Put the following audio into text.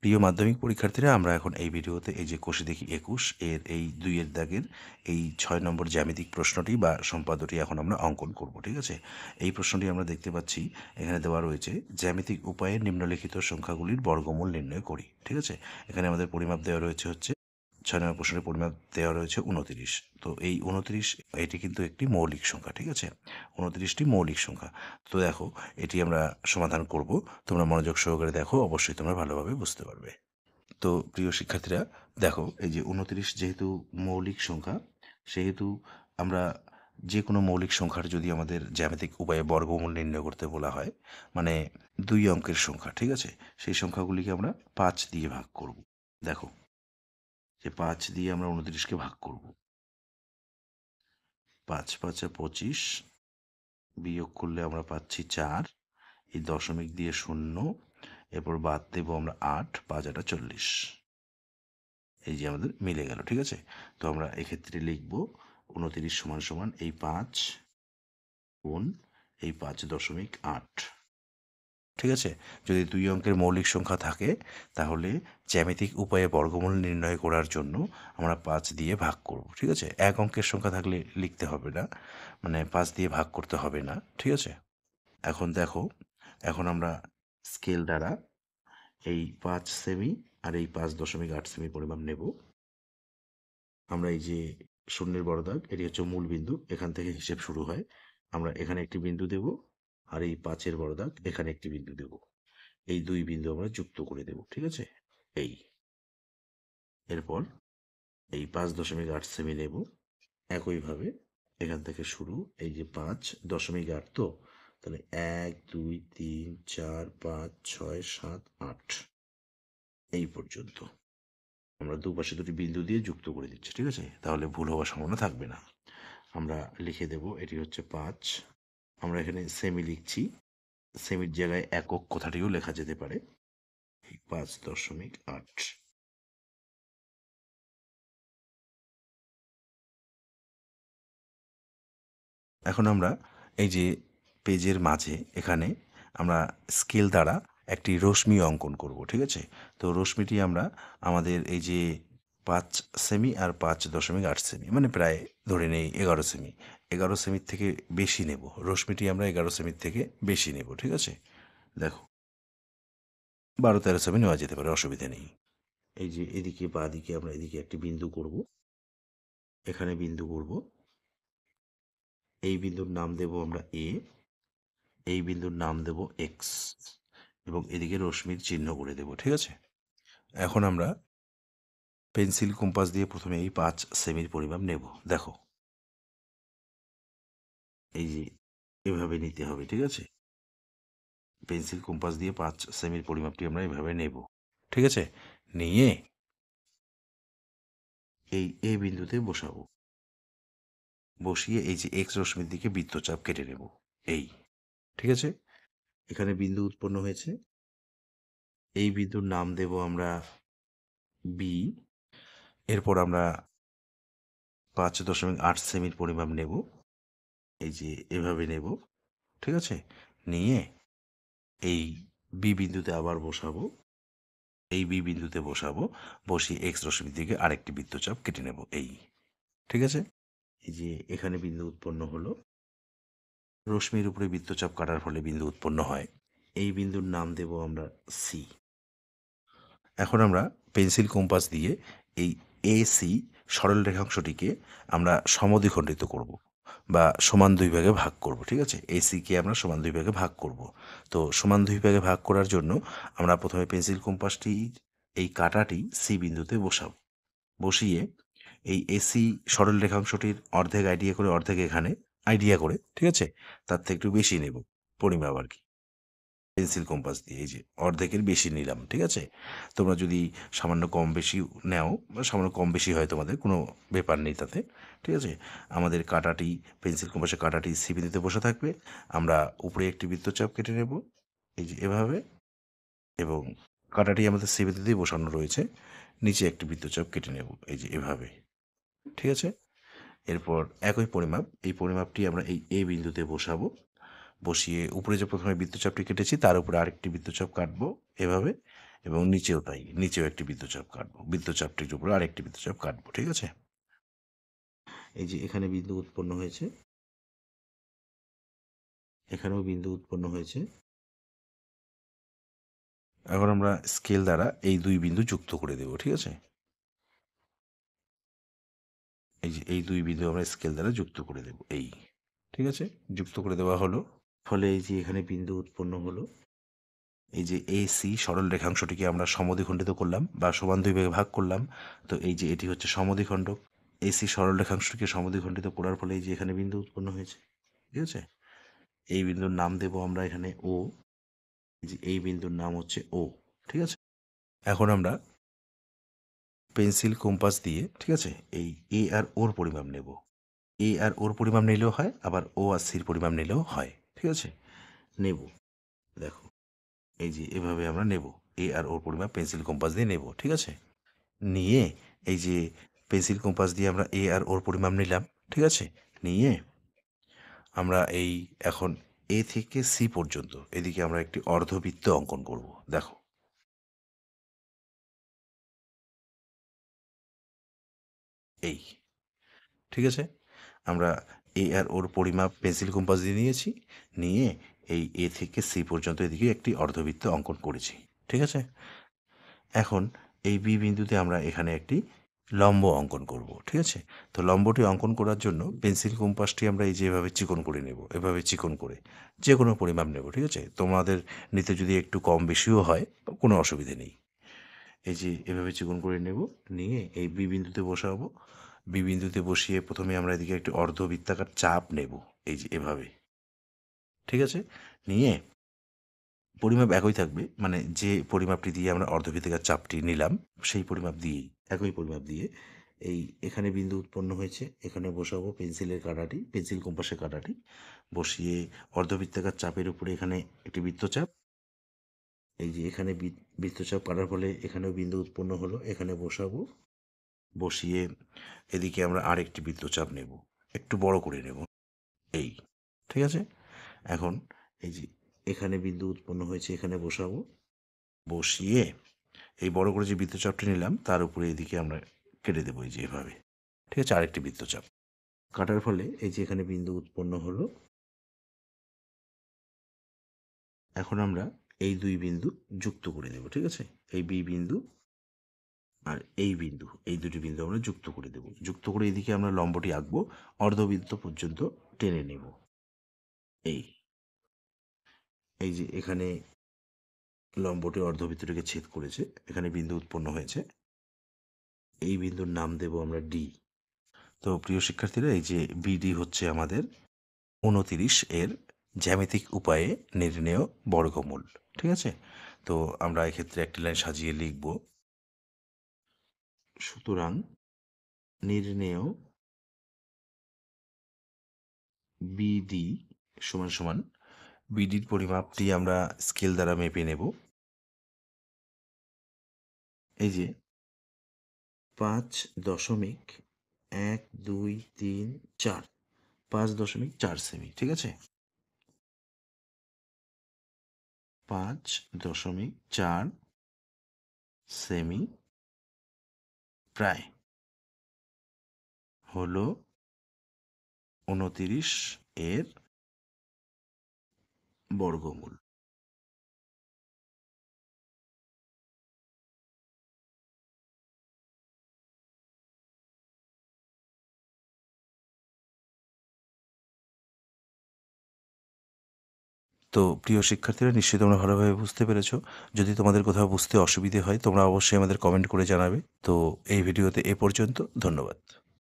প্রিয় মাধ্যমিক পরীক্ষার্থীরা, আমরা এখন এই ভিডিওতে এই যে কষে দেখি 21 এর এই 2 এর দাগের এই 6 নম্বর জ্যামিতিক প্রশ্নটি বা সম্পাদ্যটি এখন আমরা অঙ্কন করব। ঠিক আছে, এই প্রশ্নটি আমরা দেখতে পাচ্ছি এখানে দেওয়া রয়েছে, জ্যামিতিক উপায়ে নিম্নলিখিত সংখ্যাগুলির বর্গমূল নির্ণয় করি। ঠিক আছে, এখানে আমাদের পরিমাপ দেওয়া রয়েছে হচ্ছে 6 নম্বর প্রশ্নের পরিমাপ দেওয়া রয়েছে 29। তো এই 29 এটি কিন্তু একটি মৌলিক সংখ্যা। ঠিক আছে, 29টি মৌলিক সংখ্যা। তো দেখো, এটি আমরা সমাধান করব। তোমরা মনোযোগ সহকারে দেখো, অবশ্যই তোমরা ভালোভাবে বুঝতে পারবে। তো প্রিয় শিক্ষার্থীরা, দেখো এই যে 29 যেহেতু মৌলিক সংখ্যা, সেহেতু আমরা যে কোনো মৌলিক সংখ্যার যদি আমাদের জ্যামিতিক উপায়ে বর্গমূল নির্ণয় করতে বলা হয়, মানে 2 অঙ্কের সংখ্যা, ঠিক আছে, সেই সংখ্যাগুলিকে আমরা 5 দিয়ে ভাগ করব। দেখো, যে 5 দিয়ে আমরা 29কে ভাগ করব। 5 5 25, বিয়োগ করলে আমরা পাচ্ছি 4, এই দশমিক দিয়ে 0, এরপর বাদ দেবো আমরা 8, 5 8 40। এই যে আমাদের মিলে গেল। ঠিক আছে, তো আমরা এক্ষেত্রে লিখব 29 সমান সমান এই 5 গুণ এই 5.8। ঠিক আছে, যদি 2 অঙ্কের মৌলিক সংখ্যা থাকে, তাহলে জ্যামিতিক উপায়ে বর্গমূল নির্ণয় করার জন্য আমরা 5 দিয়ে ভাগ করব। ঠিক আছে, 1 অঙ্কের সংখ্যা থাকলে লিখতে হবে না, মানে 5 দিয়ে ভাগ করতে হবে না। ঠিক আছে, এখন দেখো, এখন আমরা স্কেল দ্বারা এই 5 সেমি আর এই 5.8 সেমি পরিমাপ নেব। আমরা এই যে শূন্যের বড় দাগ, এটি হচ্ছে মূল বিন্দু, এখান থেকে হিসেব শুরু হয়। আমরা এখানে একটি বিন্দু দেব, আর এই 5-এর বড় দাগ এখানে একটি বিন্দু দেব। এই 2 বিন্দু আমরা যুক্ত করে দেব। ঠিক আছে, এই এরপর এই 5.8 সেমি নেব। একইভাবে এখান থেকে শুরু, এই যে 5.8, তো তাহলে 1 2 3 4 5 6 7 8 এই পর্যন্ত আমরা দুপাশে দুটি বিন্দু দিয়ে যুক্ত করে দিচ্ছি। ঠিক আছে, তাহলে ভুল হওয়ার সম্ভাবনা থাকবে না। আমরা লিখে দেব, এটি হচ্ছে 5। আমরা এখানে সেমি লিখছি, সেমির জায়গায় একক কথাটিও লেখা যেতে পারে, 5.8। এখন আমরা এই যে পেজের মাঝে এখানে আমরা স্কেল দ্বারা একটি রশ্মি অঙ্কন করব। ঠিক আছে, তো রশ্মিটি আমরা আমাদের এই যে 5 সেমি আর 5.8 সেমি, মানে প্রায় ধরে নেই 11 সেমি, 11 সেমির থেকে বেশি নেব। রশ্মিটি আমরা 11 সেমির থেকে বেশি নেব। ঠিক আছে, দেখো 12-13 সেমি নেওয়া যেতে পারে, অসুবিধা নেই। এই যে এদিকে বা দিকে আমরা এদিকে একটি বিন্দু করব, এখানে বিন্দু করব। এই বিন্দুর নাম দেব আমরা এ, এই বিন্দুর নাম দেব এক্স, এবং এদিকে রশ্মির চিহ্ন করে দেব। ঠিক আছে, এখন আমরা পেন্সিল কম্পাস দিয়ে প্রথমে এই 5 সেমির পরিমাপ নেব। দেখো, এই যে এভাবে নিতে হবে। ঠিক আছে, পেন্সিল কম্পাস দিয়ে 5 সেমির পরিমাপটি আমরা এভাবে নেব। ঠিক আছে, নিয়ে এই এ বিন্দুতে বসাবো। বসিয়ে এই যে এক্স রশ্মির দিকে বৃত্তচাপ কেটে নেব। এই, ঠিক আছে, এখানে বিন্দু উৎপন্ন হয়েছে। এই বিন্দুর নাম দেব আমরা বি। এরপর আমরা 5.8 সেমির পরিমাপ নেব, এই যে এভাবে নেব। ঠিক আছে, নিয়ে এই বি বিন্দুতে আবার বসাবো, এই বি বিন্দুতে বসাবো, বসিয়ে এক্স রশ্মির দিকে আরেকটি বৃত্তচাপ কেটে নেব। এই, ঠিক আছে, এই যে এখানে বিন্দু উৎপন্ন হলো। রশ্মির উপরে বৃত্তচাপ কাটার ফলে বিন্দু উৎপন্ন হয়, এই বিন্দুর নাম দেব আমরা সি। এখন আমরা পেন্সিল কম্পাস দিয়ে এই এসি সরল রেখাংশটিকে আমরা সমদ্বিখণ্ডিত করব, বা সমান 2 ভাগে ভাগ করব। ঠিক আছে, এসিকে আমরা সমান 2 ভাগে ভাগ করব। তো সমান 2 ভাগে ভাগ করার জন্য আমরা প্রথমে পেন্সিল কম্পাসটি এই কাঁটাটি সি বিন্দুতে বসাবো। বসিয়ে এই এসি সরল রেখাংশটির অর্ধেক আইডিয়া করে, অর্ধেক এখানে আইডিয়া করে, ঠিক আছে, তার থেকে একটু বেশি নেব পরিমাপ আর কি, পেন্সিল কম্পাস দিয়ে এই যে অর্ধেকের বেশি নিলাম। ঠিক আছে, তোমরা যদি সামান্য কম বেশি নেও, বা সামান্য কম বেশি হয়, তোমাদের কোনো ব্যাপার নেই তাতে। ঠিক আছে, আমাদের কাঁটাটি, পেন্সিল কম্পাসের কাঁটাটি সি বিন্দুতে বসে থাকবে। আমরা উপরে একটি বৃত্তচাপ কেটে নেব, এই যে এভাবে, এবং কাঁটাটি আমাদের সি বিন্দুতেই বসানো রয়েছে, নিচে একটি বৃত্তচাপ কেটে নেব, এই যে এভাবে। ঠিক আছে, এরপর একই পরিমাপ, এই পরিমাপটি আমরা এই এ বিন্দুতে বসাবো। বসিয়ে উপরে যে প্রথমে বৃত্তচাপটি কেটেছি তার উপরে আরেকটি বৃত্তচাপ কাটবো এভাবে, এবং নিচেও তাই, নিচেও একটি বৃত্তচাপ কাটবো, বৃত্তচাপটির উপরে আরেকটি বৃত্তচাপ কাটবো। ঠিক আছে, এই যে এখানে বিন্দু উৎপন্ন হয়েছে, এখানেও বিন্দু উৎপন্ন হয়েছে। এখন আমরা স্কেল দ্বারা এই দুই বিন্দু যুক্ত করে দেব। ঠিক আছে, এই যে এই দুই বিন্দু আমরা স্কেল দ্বারা যুক্ত করে দেব। এই, ঠিক আছে, যুক্ত করে দেওয়া হলো। ফলে এই যে এখানে বিন্দু উৎপন্ন হলো। এই যে AC সরল রেখাংশটিকে আমরা সমদ্বিখণ্ডিত করলাম বা সমান দুই ভাগে ভাগ করলাম। তো এই যে এটি হচ্ছে সমদ্বিখণ্ডক। AC সরল রেখাংশটিকে সমদ্বিখণ্ডিত করার ফলে এই যে এখানে বিন্দু উৎপন্ন হয়েছে। ঠিক আছে, এই বিন্দুর নাম দেব আমরা এখানে O। যে এই বিন্দুর নাম হচ্ছে O। ঠিক আছে, এখন আমরা পেন্সিল কম্পাস দিয়ে, ঠিক আছে, এই A আর ওর পরিমাপ নেব। A আর ওর পরিমাপ নিলেও হয়, আবার O আর সির পরিমাপ নিলেও হয়। ঠিক আছে, নেব, দেখো এই যে এভাবে আমরা নেব, A আর ওর পরিমাপ পেন্সিল কম্পাস দিয়ে নেব। ঠিক আছে, নিয়ে এই যে পেন্সিল কম্পাস দিয়ে আমরা A আর ওর পরিমাপ নিলাম। ঠিক আছে, নিয়ে আমরা এই এখন A থেকে C পর্যন্ত এদিকে আমরা একটি অর্ধবৃত্ত অঙ্কন করব। দেখো এই, ঠিক আছে, আমরা A আর ওর পরিমাপ পেন্সিল কম্পাস দিয়ে নিয়েছি, নিয়ে এই A থেকে C পর্যন্ত এদিকে একটি অর্ধবৃত্ত অঙ্কন করেছি। ঠিক আছে, এখন এই B বিন্দুতে আমরা এখানে একটি লম্ব অঙ্কন করব। ঠিক আছে, তো লম্বটি অঙ্কন করার জন্য পেন্সিল কম্পাসটি আমরা এই যে এভাবে চিকন করে নেব, এভাবে চিকন করে যে কোনো পরিমাপ নেব। ঠিক আছে, তোমাদের নিতে যদি একটু কম বেশিও হয় কোনো অসুবিধে নেই। এই যে এভাবে চিকন করে নেব, নিয়ে এই বি বিন্দুতে বসাবো। বি বিন্দুতে বসিয়ে প্রথমে আমরা এদিকে একটি অর্ধবৃত্তাকার চাপ নেব, এই যে এভাবে। ঠিক আছে, নিয়ে পরিমাপ একই থাকবে, মানে যে পরিমাপটি দিয়ে আমরা অর্ধবৃত্তাকার চাপটি নিলাম সেই পরিমাপ দিয়েই, একই পরিমাপ দিয়ে এই এখানে বিন্দু উৎপন্ন হয়েছে, এখানে বসাবো পেন্সিলের কাঁটাটি, পেন্সিল কম্পাসের কাঁটাটি বসিয়ে অর্ধবৃত্তাকার চাপের উপরে এখানে একটি বৃত্তচাপ। এই যে এখানে বৃত্তচাপ কাটার ফলে এখানেও বিন্দু উৎপন্ন হলো, এখানে বসাবো, বসিয়ে এদিকে আমরা আরেকটি বৃত্তচাপ নেব, একটু বড় করে নেব। এই, ঠিক আছে, এখন এই যে এখানে বিন্দু উৎপন্ন হয়েছে, এখানে বসাবো, বসিয়ে এই বড় করে যে বৃত্তচাপটি নিলাম তার উপরে এদিকে আমরা কেটে দেবো, এই যে এভাবে। ঠিক আছে, আরেকটি বৃত্তচাপ কাটার ফলে এই যে এখানে বিন্দু উৎপন্ন হলো। এখন আমরা এই দুই বিন্দু যুক্ত করে দেব। ঠিক আছে, এই বি বিন্দু আর এই বিন্দু, এই দুটি বিন্দু আমরা যুক্ত করে দেব। যুক্ত করে এদিকে আমরা লম্বটি আঁকবো, অর্ধবৃত্ত পর্যন্ত টেনে নেব। এই, এই যে এখানে লম্বটি অর্ধবৃত্তটিকে ছেদ করেছে, এখানে বিন্দু উৎপন্ন হয়েছে, এই বিন্দুর নাম দেব আমরা ডি। তো প্রিয় শিক্ষার্থীরা, এই যে বিডি হচ্ছে আমাদের 29 এর জ্যামিতিক উপায়ে নির্ণেয় বর্গমূল। ঠিক আছে, তো আমরা এক্ষেত্রে একটি লাইন সাজিয়ে লিখব, সুতরাং নির্ণেয় বিডি সমান সমান, বিডির পরিমাপটি আমরা স্কেল দ্বারা মেপে নেব। এই যে 5.12345.4 সেমি। ঠিক আছে, 5.4 সেমি প্রায় হলো 29 এর বর্গমূল। তো প্রিয় শিক্ষার্থীরা, নিশ্চয়ই তোমরা ভালোভাবে বুঝতে পেরেছো। যদি তোমাদের কোথাও বুঝতে অসুবিধে হয় তোমরা অবশ্যই আমাদের কমেন্ট করে জানাবে। তো এই ভিডিওতে এ পর্যন্ত, ধন্যবাদ।